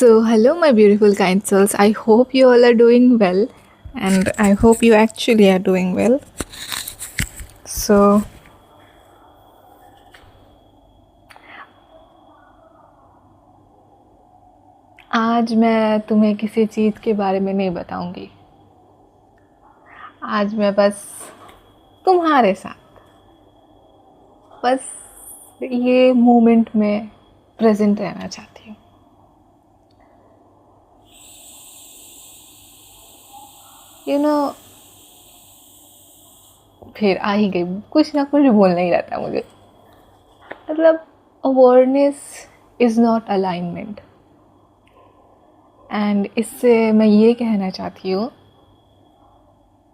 So, hello, my beautiful kind souls. I hope you all are doing well, and I hope you actually are doing well. So, आज मैं तुम्हें किसी चीज़ के बारे में नहीं बताऊंगी। आज मैं बस तुम्हारे साथ बस ये मोमेंट में प्रेजेंट रहना चाहती हूँ। यू नो फिर आ ही गई, कुछ ना कुछ बोलना ही रहता है मुझे। मतलब awareness is not alignment, and इससे मैं ये कहना चाहती हूँ,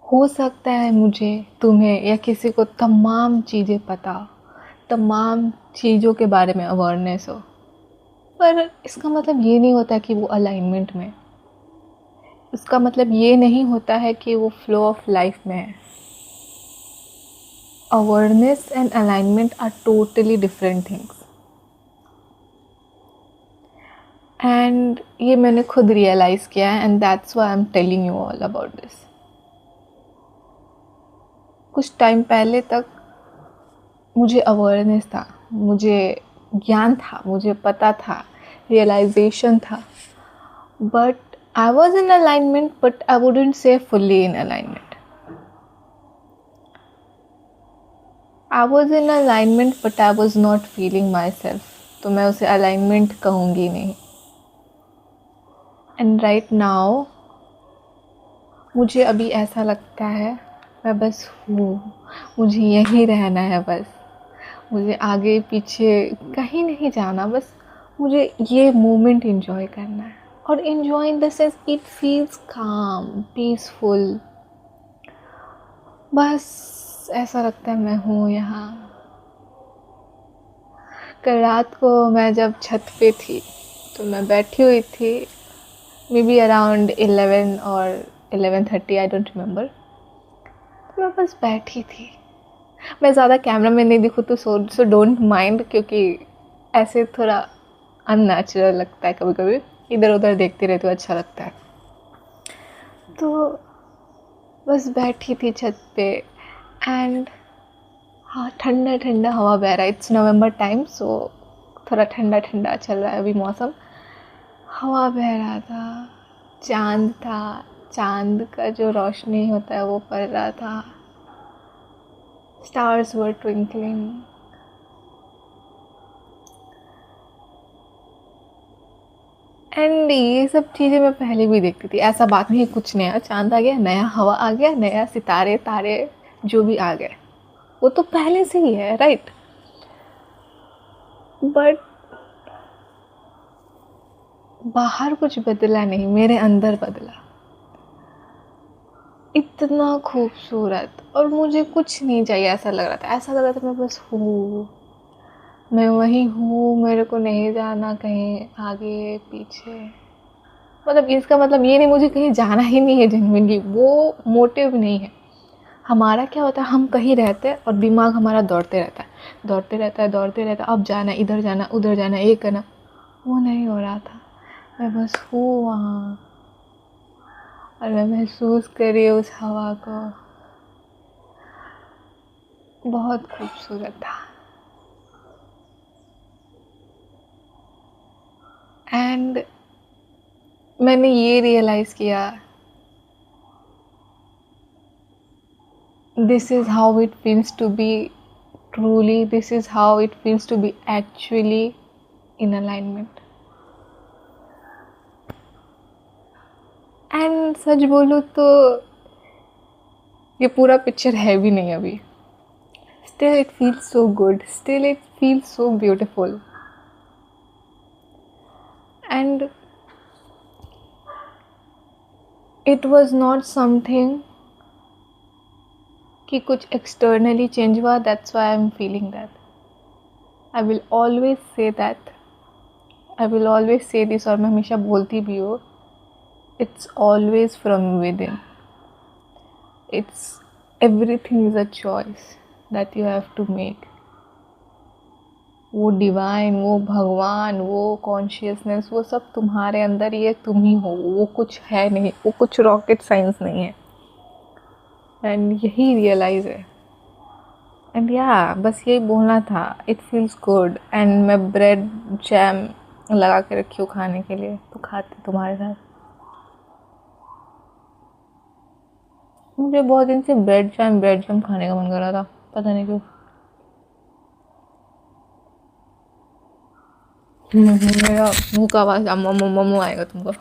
हो सकता है मुझे, तुम्हें या किसी को तमाम चीज़ें पता, तमाम चीज़ों के बारे में अवेयरनेस हो, पर इसका मतलब ये नहीं होता कि वो अलाइनमेंट में, इसका मतलब ये नहीं होता है कि वो फ्लो ऑफ लाइफ में है। Awareness and alignment are totally different things, and ये मैंने खुद रियलाइज़ किया है, and that's why I am telling you all about this. कुछ टाइम पहले तक मुझे अवेयरनेस था, मुझे ज्ञान था, मुझे पता था, रियलाइजेशन था, but I was in alignment, but I wouldn't say fully in alignment. I was in alignment but I was not feeling my self, तो मैं उसे अलाइनमेंट कहूँगी नहीं। एंड राइट नाउ मुझे अभी ऐसा लगता है मैं बस हूँ, मुझे यहीं रहना है, बस मुझे आगे पीछे कहीं नहीं जाना, बस मुझे ये मोमेंट एंजॉय करना है। और enjoy in the sense it feels काम, पीसफुल, बस ऐसा लगता है मैं हूँ यहाँ। कल रात को मैं जब छत पे थी तो मैं बैठी हुई थी, मे बी अराउंड 11 और 11:30, आई डोंट रिमेंबर। मैं बस बैठी थी, मैं ज़्यादा कैमरा में नहीं दिखूँ तो सो डोंट माइंड, क्योंकि ऐसे थोड़ा अननेचुरल लगता है कभी कभी, इधर उधर देखते रहते हो अच्छा लगता है। तो बस बैठी थी छत पे, एंड हाँ, ठंडा ठंडा हवा बह रहा है। इट्स नवंबर टाइम, सो थोड़ा ठंडा ठंडा चल रहा है अभी मौसम। हवा बह रहा था, चांद था, चांद का जो रोशनी होता है वो पड़ रहा था, स्टार्स वर ट्विंकलिंग। एंड ये सब चीज़ें मैं पहले भी देखती थी, ऐसा बात नहीं है कुछ नया चांद आ गया, नया हवा आ गया, नया सितारे तारे जो भी आ गए, वो तो पहले से ही है, राइट। बट बाहर कुछ बदला नहीं, मेरे अंदर बदला। इतना खूबसूरत, और मुझे कुछ नहीं चाहिए, ऐसा लग रहा था, ऐसा लग रहा था मैं बस हूँ, मैं वही हूँ, मेरे को नहीं जाना कहीं आगे पीछे। मतलब इसका मतलब ये नहीं मुझे कहीं जाना ही नहीं है, जेन्युइनली वो मोटिव नहीं है। हमारा क्या होता है, हम कहीं रहते हैं और दिमाग हमारा दौड़ते रहता है, दौड़ते रहता है, दौड़ते रहता है, अब जाना, इधर जाना, उधर जाना, ये करना। वो नहीं हो रहा था, मैं बस हूँ वहाँ, और मैं महसूस कर रही हूँ उस हवा को। बहुत खूबसूरत था। एंड मैंने ये रियलाइज़ किया, this is how it feels to be truly, this is how it feels to be actually in alignment. And सच बोलूँ तो ये पूरा पिक्चर है भी नहीं अभी, still it feels so good, still it feels so beautiful. And it was not something कि कुछ externally change हुआ, that's why I'm feeling that. I will always say that, I will always say this, और मैं हमेशा बोलती भी हूँ, it's always from within. It's, everything is a choice that you have to make. वो divine, वो भगवान, वो कॉन्शियसनेस, वो सब तुम्हारे अंदर ही है, तुम ही हो। वो कुछ है नहीं, वो कुछ रॉकेट साइंस नहीं है। एंड यही रियलाइज़ है। एंड या बस यही बोलना था। It feels good. एंड मैं ब्रेड जैम लगा के रखी हूँ खाने के लिए, तो खाती तुम्हारे साथ। मुझे बहुत दिन से ब्रेड जैम खाने का मन कर रहा था, पता नहीं क्यों। मेरा मुंह का आवाज़ अम्मू मम्मू आएगा तुमको।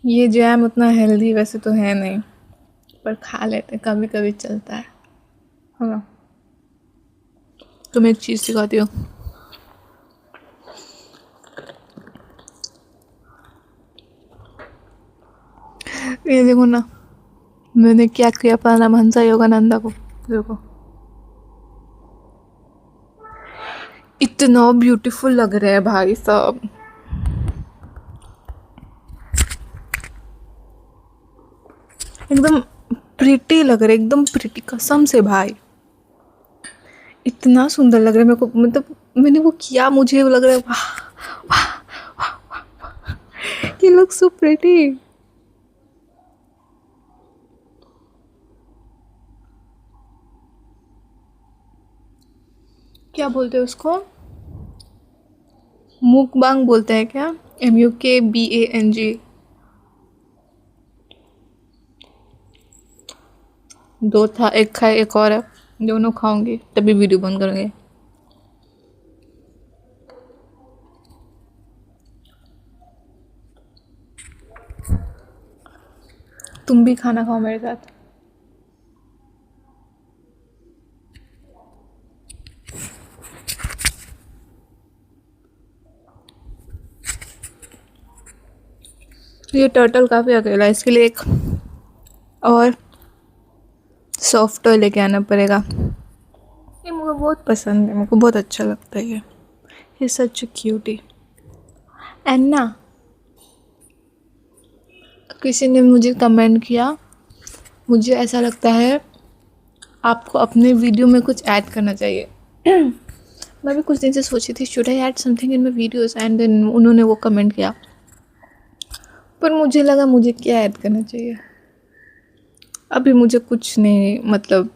ये जैम उतना हेल्दी वैसे तो है नहीं, पर खा लेते, कभी कभी चलता है ना। तुम्हें एक चीज़ सिखाती हूँ। ये देखो ना, मैंने क्या किया परमहंस योगानंदा को, देखो इतना ब्यूटीफुल लग रहा है भाई साहब। एकदम प्रिटी लग रहा है, एकदम प्रिटी, कसम से भाई इतना सुंदर लग रहा है मेरे को। मतलब मैंने वो किया, मुझे वो लग रहा है वाह, ये लुक सो प्रिटी। क्या बोलते हैं उसको, मुकबांग बोलते हैं क्या? MUKBANG। दो था, एक खाए एक और है, दोनों खाऊंगी तभी वीडियो बंद करेंगे। तुम भी खाना खाओ मेरे साथ। ये टर्टल काफ़ी अकेला है, इसके लिए एक और सॉफ्ट टॉय लेके आना पड़ेगा। ये मुझे बहुत पसंद है, मेरे को बहुत अच्छा लगता है ये सच क्यूटी। एंड ना, किसी ने मुझे कमेंट किया, मुझे ऐसा लगता है आपको अपने वीडियो में कुछ ऐड करना चाहिए। मैं भी कुछ दिन से सोची थी should I add something in my videos, and then उन्होंने वो कमेंट किया, पर मुझे लगा मुझे क्या ऐड करना चाहिए। अभी मुझे कुछ नहीं, मतलब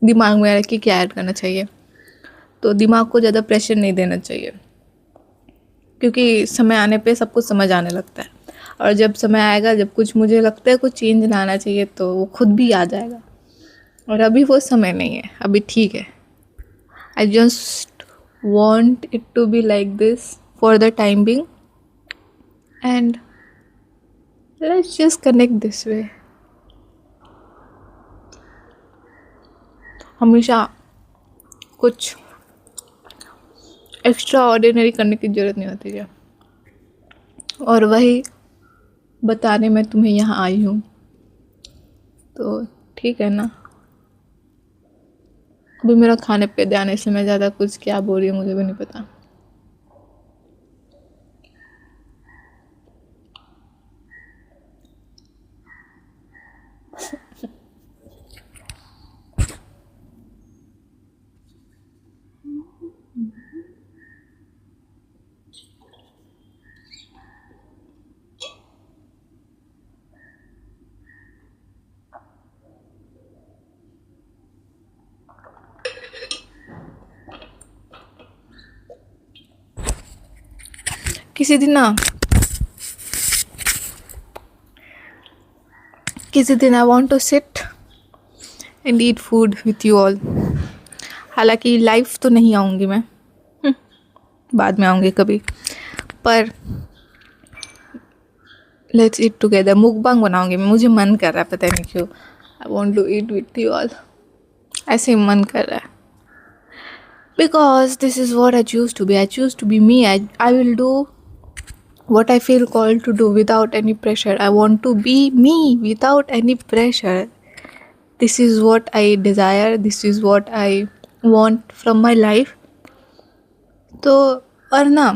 दिमाग में आ रहा है कि क्या ऐड करना चाहिए, तो दिमाग को ज़्यादा प्रेशर नहीं देना चाहिए, क्योंकि समय आने पे सब कुछ समझ आने लगता है। और जब समय आएगा, जब कुछ मुझे लगता है कुछ चेंज लाना चाहिए, तो वो खुद भी आ जाएगा। और अभी वो समय नहीं है, अभी ठीक है। I just want it to be like this for the time being, and let's just connect this way. हमेशा कुछ एक्स्ट्रा ऑर्डिनरी करने की ज़रूरत नहीं होती है, और वही बताने में तुम्हें यहाँ आई हूँ, तो ठीक है ना। अभी मेरा खाने पे ध्यान है, इसलिए मैं ज़्यादा कुछ क्या बोल रही हूँ मुझे भी नहीं पता। किसी दिन I want to sit and eat food with you all. हालांकि लाइव तो नहीं आऊँगी मैं, बाद में आऊँगी कभी, पर लेट्स ईट टुगेदर। मुकबांग बनाऊँगी मैं, मुझे मन कर रहा है, पता नहीं क्यों। I want to eat with you all, ऐसे ही मन कर रहा है, because this is what I choose to be. I choose to be me. I will do what I feel called to do without any pressure. I want to be me without any pressure. This is what I desire, this is what I want from my life. तो और ना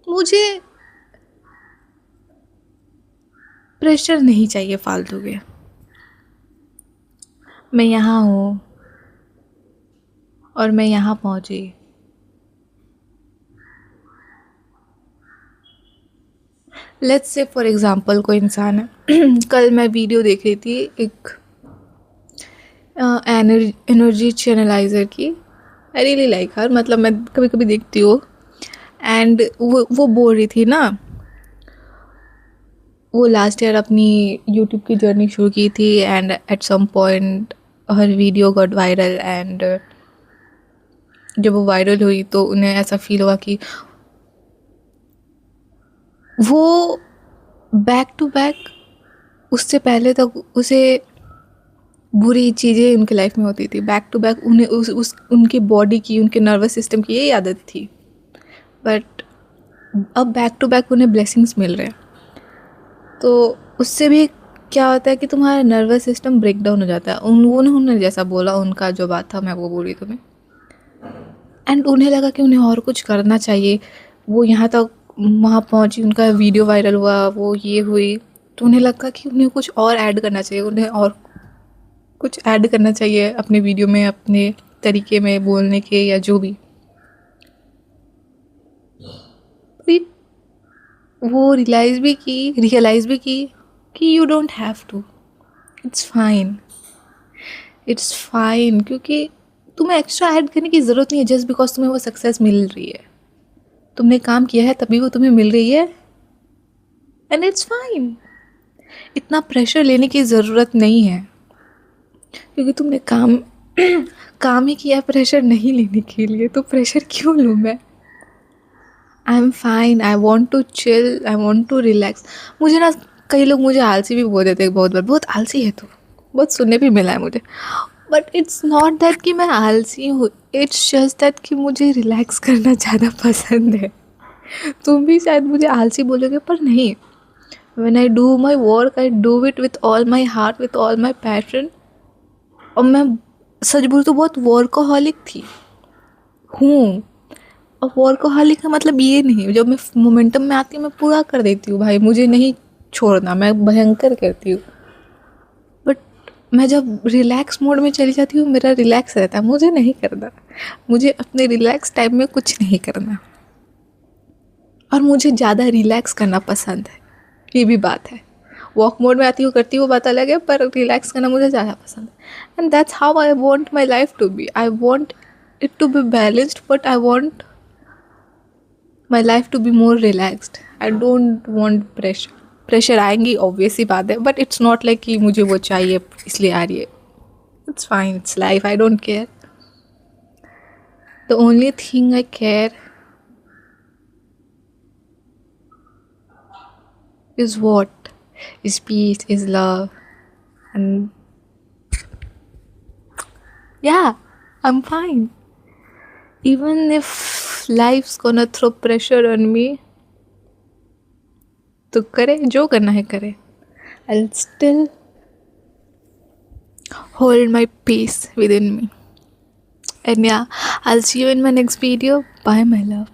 मुझे pressure नहीं चाहिए फालतू के। मैं यहाँ हूँ और मैं यहाँ पहुँची। लेट्स से फॉर एग्ज़ाम्पल कोई इंसान है कल मैं वीडियो देख रही थी एक एनर्जी चैनलाइज़र की। आई रियली लाइक हर, मतलब मैं कभी कभी देखती हूँ। एंड वो बोल रही थी ना, वो लास्ट ईयर अपनी यूट्यूब की जर्नी शुरू की थी एंड एट सम पॉइंट हर वीडियो गॉट वायरल। एंड जब वो वायरल हुई तो उन्हें ऐसा फील हुआ कि वो बैक टू बैक उससे पहले तक उसे बुरी चीज़ें उनकी लाइफ में होती थी। बैक टू बैक उन्हें उस उनकी बॉडी की, उनके नर्वस सिस्टम की यही आदत थी। बट अब बैक टू बैक उन्हें ब्लेसिंग्स मिल रहे हैं। तो उससे भी क्या होता है कि तुम्हारा नर्वस सिस्टम ब्रेक डाउन हो जाता है। उन्होंने जैसा बोला, उनका जो बात था मैं वो बोली तुम्हें। एंड उन्हें लगा कि उन्हें और कुछ करना चाहिए। वो यहाँ तक वहाँ पहुँची, उनका वीडियो वायरल हुआ, वो ये हुई, तो उन्हें लगा कि उन्हें कुछ और ऐड करना चाहिए, उन्हें और कुछ ऐड करना चाहिए अपने वीडियो में, अपने तरीके में बोलने के या जो भी। वो रियलाइज़ भी की कि you don't have to, it's fine, it's fine. क्योंकि तुम्हें एक्स्ट्रा ऐड करने की ज़रूरत नहीं है जस्ट बिकॉज तुम्हें वो सक्सेस मिल रही है। तुमने काम किया है तभी वो तुम्हें मिल रही है एंड इट्स फाइन। इतना प्रेशर लेने की ज़रूरत नहीं है क्योंकि तुमने काम ही किया है प्रेशर नहीं लेने के लिए, तो प्रेशर क्यों लूँ मैं। I am fine, I want to chill, I want to relax. मुझे ना कई लोग मुझे आलसी भी बोल देते हैं बहुत बार, बहुत आलसी है तू, बहुत सुनने भी मिला है मुझे। बट इट्स नॉट दैट कि मैं आलसी हूँ, इट्स जस्ट दैट कि मुझे रिलैक्स करना ज़्यादा पसंद है। तुम भी शायद मुझे आलसी बोलोगे पर नहीं। When I do my work I do it with all my heart, with all my passion. और मैं सच बोलूँ तो बहुत वर्कaholic थी, हूँ। और वर्कaholic का मतलब ये नहीं, जब मैं मोमेंटम में आती हूँ मैं पूरा कर देती हूँ भाई, मुझे नहीं छोड़ना, मैं भयंकर करती हूँ। बट मैं जब रिलैक्स मोड में चली जाती हूँ मेरा रिलैक्स रहता है, मुझे नहीं करना, मुझे अपने रिलैक्स टाइम में कुछ नहीं करना। और मुझे ज़्यादा रिलैक्स करना पसंद है, ये भी बात है। वॉक मोड में आती हूँ करती हूँ बात अलग है, पर रिलैक्स करना मुझे ज़्यादा पसंद है। And that's how I want my life to be. I want it to be balanced, but I want my life to be more relaxed. I don't want pressure. Pressure आएंगी ऑब्वियस ही बात है, but it's not like कि मुझे वो चाहिए इसलिए आ रही है। It's fine, it's life, I don't care. The only thing I care is what? Is peace, is love. And yeah, I'm fine. Even if life's gonna throw pressure on me, तो करे, जो करना है करे. I'll still hold my peace within me. And yeah, I'll see you in my next video. Bye, my love.